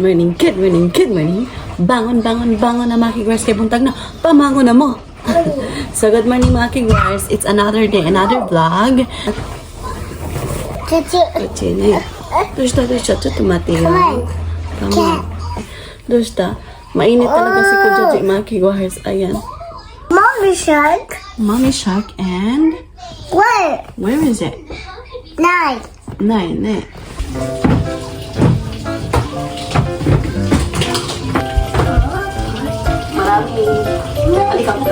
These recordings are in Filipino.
morning, good morning, good morning. Bangon, bangon, bangon na mga kigwars kay buntag na. Pamangon na mo. So good morning mga kigwars. It's another day, another vlog. Chichi. Dusta, tumati. Come on. Dusta. Mainit talaga si Kujaji mga kigwars. Ayan. Mommy Shark. Mommy Shark and... Where is it? 9. Nine. Halika mo.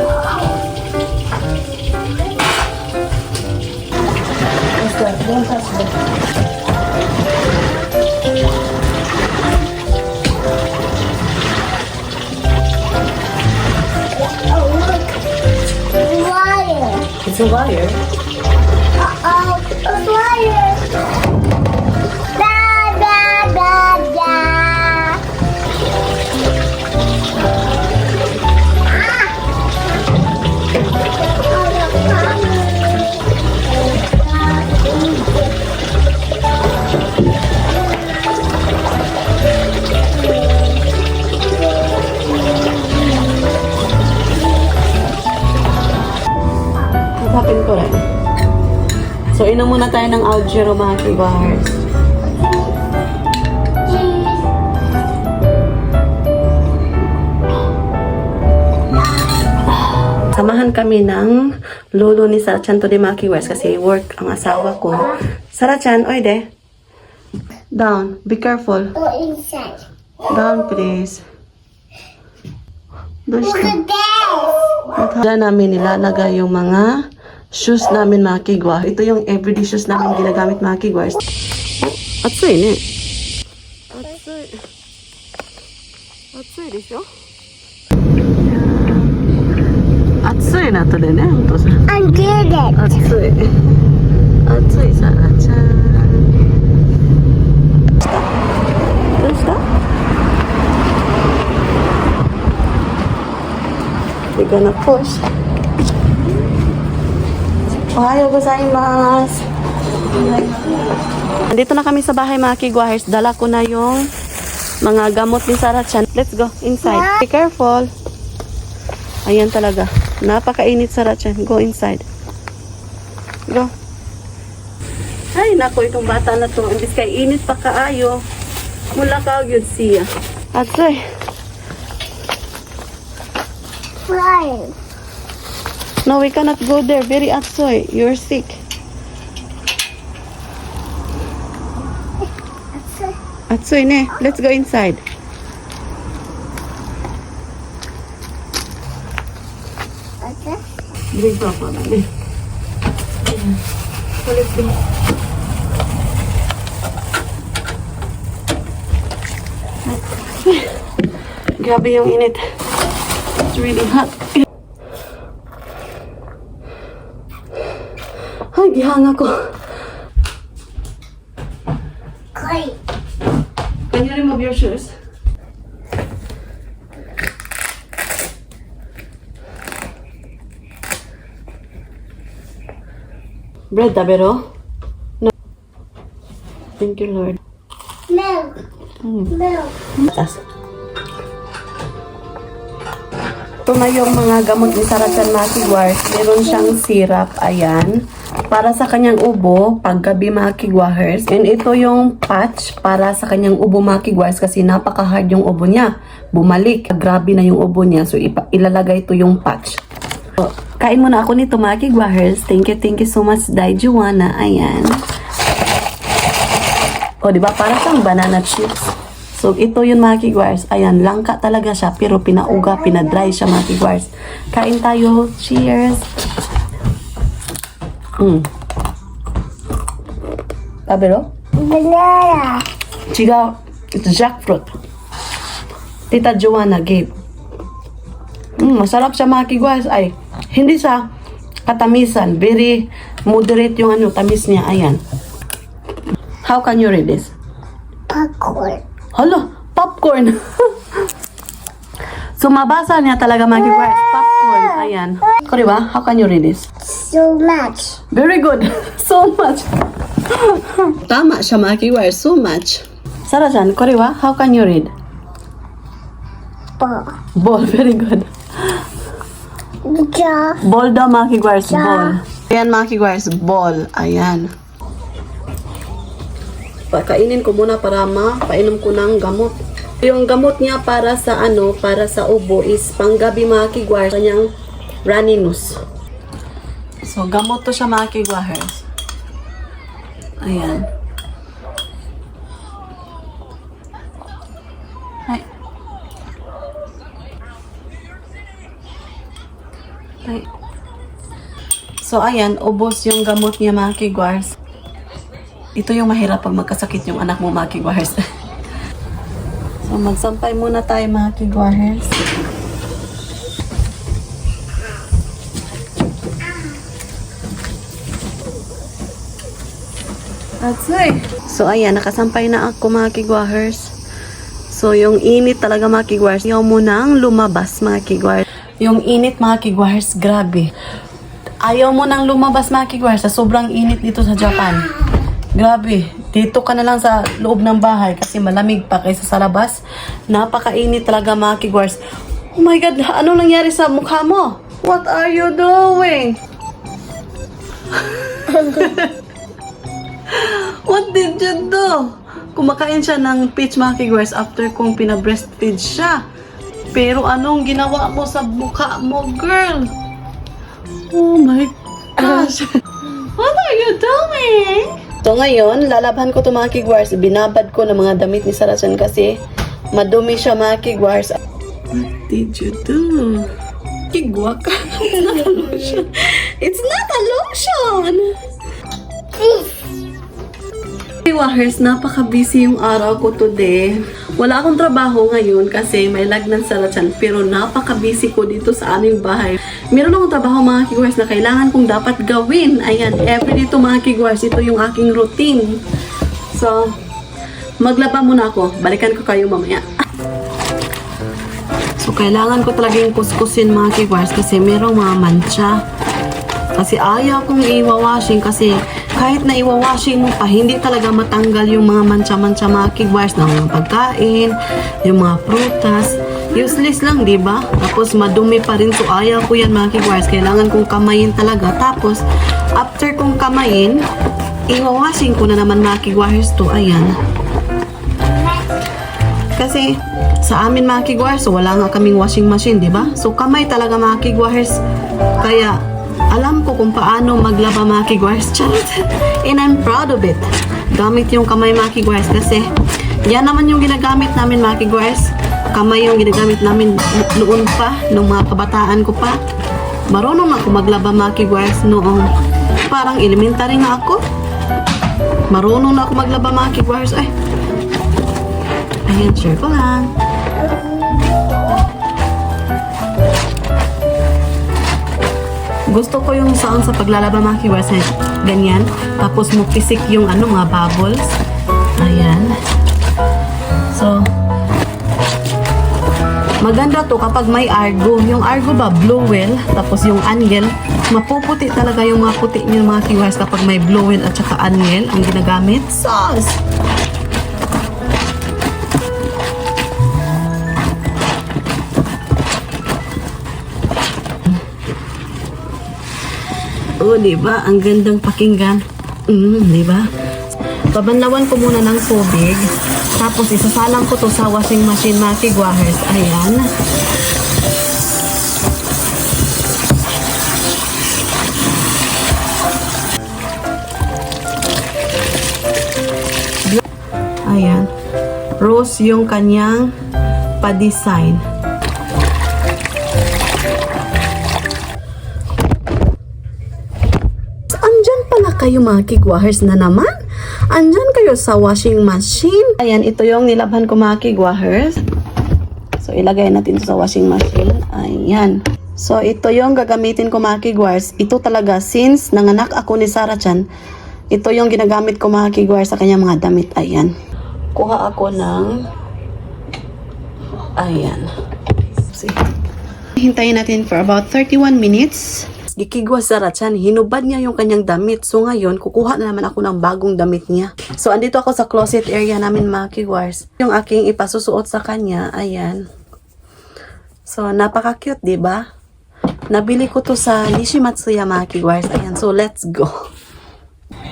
Don't touch that. Oh, look. Wire. It's a wire. Uh-oh. A wire. Da, da, da, da. Hapin ko rin. So, inom muna tayo ng Algero mga kibars. Samahan kami ng lolo ni Sarachan to the Maki West kasi work ang asawa ko. Sarachan, oy de. Down. Be careful. Go inside. Down, please. Look at this. Diyan namin nilalagay yung mga shoes namin mga kigwa. Ito yung everyday shoes namin ginagamit mga kigwa. Atsoy ne. Atsoy desho? Atsoy na to de ne. I'm good at it. Atsoy. Atsoy Sarachan. Dosta? We're gonna push. Ohayo gozaimasu. Nandito na kami sa bahay mga kigwahers. Dala ko na yung mga gamot ni Sarachan. Let's go inside. Be careful. Ayan talaga. Napakainit Sarachan. Go inside. Go. Ay, nako itong bata na to. Imbis kay init pa kaayo. Mula ka yun siya. Atsoy. Flying. No, we cannot go there. Very atsoy. You're sick. Atsoy ne. Let's go inside. Okay. Bring papa. Let's go. Grabe yung init. It's really hot. Ay, gihanga ko. Great. Can you remove your shoes? Bread, tabero? No. Thank you, Lord. Milk. Milk. Tas. Ito na yung mga gamot ni Sarachan mga kigwars. Meron siyang syrup, ayan. Para sa kanyang ubo, paggabi mga kigwahers. And ito yung patch para sa kanyang ubo mga kigwahers kasi napaka-hard yung ubo niya. Bumalik. Grabe na yung ubo niya. So, ilalagay ito yung patch. So, kain muna ako nito mga kigwahers. Thank you so much, Dai Juana. Ayan. O, diba? Para siyang banana chips. So, ito yung mga kigwars. Ayan, langka talaga siya. Pero pinauga, pinadry siya mga kigwars. Kain tayo. Cheers! Tabero? Banana. Chiga, it's jackfruit. Tita Joanna gave. Masarap siya mga kigwars. Ay, hindi siya katamisan. Very moderate yung tamis niya. Ayan. How can you read this? Popcorn. Hala, popcorn. So, mabasa niya talaga mga kigwars. Popcorn. Ayan. Koriba, how can you read this? So much. Very good. So much. Tama siya mga kigwars. So much. Sarachan, Koriwa, how can you read? Ball. Ball, very good. Ja. Ball daw mga kigwars, ball. Ayan mga kigwars, ball. Ayan. Pakainin ko muna para mapainom ko ng gamot. Yung gamot niya para sa para sa ubo is panggabi mga kigwars, kanyang runny nose. So, gamot to siya mga kigwars. Ayan. Ay. Ay. So, ayan, ubos yung gamot niya mga kigwars. Ito yung mahirap pag magkasakit yung anak mo mga kigwars. So, magsampay muna tayo mga kigwars. So, ayan, nakasampay na ako mga kigwars. So, yung init talaga mga kigwars. Ayaw mo nang lumabas mga kigwars. Yung init mga kigwars, grabe. Ayaw mo nang lumabas mga kigwars sa sobrang init dito sa Japan. Grabe. Dito ka na lang sa loob ng bahay kasi malamig pa kaysa sa labas. Napakainit talaga mga kigwars. Oh my God, ano nangyari sa mukha mo? What are you doing? What did you do? Kumakain siya ng peach mga kigwars after kong pinabreastfeed siya. Pero anong ginawa mo sa mukha mo, girl? Oh my gosh. What are you doing? So ngayon, lalaban ko to mga kigwars. Binabad ko ng mga damit ni Sarachan kasi madumi siya mga kigwars. What did you do? Kigwa ka. It's not a lotion. It's not a lotion. Kigwars, napaka-busy yung araw ko today. Wala akong trabaho ngayon kasi may lagnan sa Sarachan. Pero napaka-busy ko dito sa aming bahay. Meron akong trabaho mga kigwars na kailangan kong dapat gawin. Ayan, everyday to mga kigwars. Ito yung aking routine. So, maglaba muna ako. Balikan ko kayo mamaya. So, kailangan ko talagang kuskusin mga kigwars kasi merong mga mancha. Kasi ayaw kong iwa-washing kasi kahit na iwa-washing mo pa, hindi talaga matanggal yung mga mancha-mancha mga kigwars ng mga pagkain, yung mga prutas. Useless lang, di ba? Tapos madumi pa rin. So ayaw ko yan mga kigwars. Kailangan kong kamayin talaga. Tapos, after kong kamayin, iwa-washing ko na naman mga kigwars to. Ayan. Kasi, sa amin mga kigwars, so wala nga kaming washing machine, di ba? So kamay talaga mga kigwars. Kaya, alam ko kung paano maglaba mga kigwars. And I'm proud of it. Gamit yung kamay mga kigwars kasi yan naman yung ginagamit namin mga kigwars. Kamay yung ginagamit namin noon pa, nung mga kabataan ko pa. Marunong ako maglaba mga kigwars noong parang elementary na ako. Marunong na ako maglaba mga kigwars. Ay, ayan, share ko lang. Gusto ko yung sound sa paglalaba mga kigwars. Ganyan. Tapos mo pisik yung mga bubbles. Ayan. So, maganda to kapag may argo. Yung argo ba, blowel. Tapos yung angel, mapuputi talaga yung mga puti niyo mga kigwars kapag may blowel at saka angel ang ginagamit. Sauce! Oh, diba? Ang gandang pakinggan. Diba? Babanlawan ko muna ng tubig. Tapos, isasalang ko to sa washing machine, mga kigwahers. Ayan. Ayan. Rose yung kanyang pa-design. Andyan pala kayo mga kigwahers na naman. Andyan kayo sa washing machine. Ayan, ito yung nilabhan ko mga kigwahers. So, ilagay natin ito sa washing machine. Ayan. So, ito yung gagamitin ko mga kigwahers. Ito talaga, since nanganak ako ni Sarachan, ito yung ginagamit ko mga kigwahers sa kanyang mga damit. Ayan. Kuha ako ng ayan. See. Hintayin natin for about 31 minutes. Gikigwas Sarachan, hinubad niya yung kanyang damit. So ngayon, kukuha na naman ako ng bagong damit niya. So andito ako sa closet area namin mga kigwars. Yung aking ipasusuot sa kanya, ayan. So, napaka-cute, di ba? Nabili ko to sa Nishimatsu Yamaki Wars. Ayan, so let's go.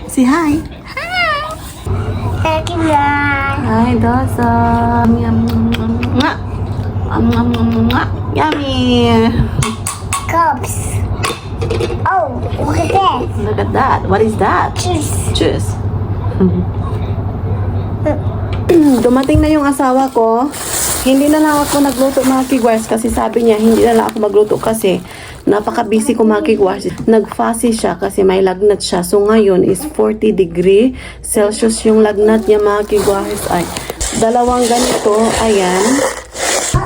Say hi. Thank you. Hi, dosa. Yum, yummy. Cups. Oh, look at that. Look at that. What is that? Cheese. Cheers. Dumating na yung asawa ko. Hindi na lang ako nagluto mga kigwars kasi sabi niya hindi na lang ako magluto kasi napaka-busy ko mga kigwars. Nag-fussy siya kasi may lagnat siya. So ngayon is 40 degree Celsius yung lagnat niya mga kigwars. Ay, dalawang ganito. Ayan.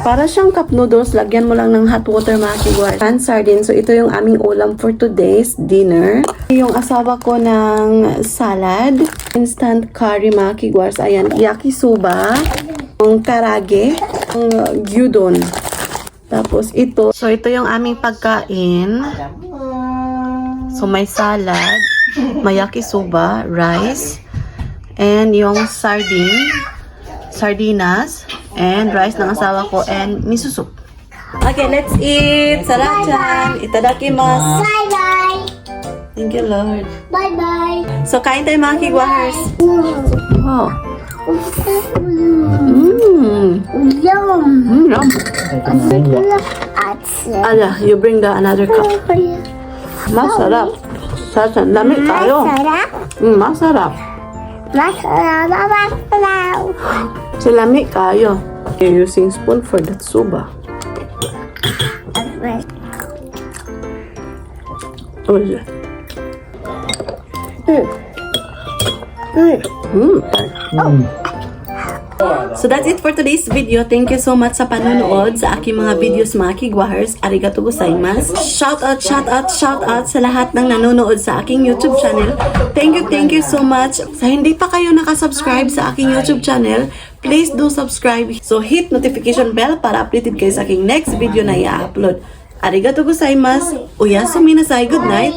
Para siyang cup noodles, lagyan mo lang ng hot water mga kigwars. And sardine. So ito yung aming ulam for today's dinner. Yung asawa ko ng salad. Instant curry mga kigwars. Ayan, yakisoba. Yung karage. Yung gyudon. Tapos ito. So ito yung aming pagkain. So may salad. May yakisoba. Rice. And yung sardinas. And rice ng asawa ko. And miso soup. Okay, let's eat. Sarachan. Itadakimasu. Bye-bye. Thank you, Lord. Bye-bye. So, kain tayo mga kigwahers. Wow. Yum. Yum. Ala, you bring the another cup. Masarap. Sarachan, lamig tayo. Masarap. Masarap. Masarap. Si lamig kayo. You're using spoon for that soba. What is it? So that's it for today's video. Thank you so much sa panonood sa aking mga videos mga kigwahers. Arigatou gozaimasu. Shout out sa lahat ng nanonood sa aking YouTube channel. Thank you so much. Sa hindi pa kayo nakasubscribe sa aking YouTube channel, please do subscribe. So hit notification bell para updated kayo sa aking next video na i-upload. Arigatou gozaimasu. Oyasumi nasai. Good night.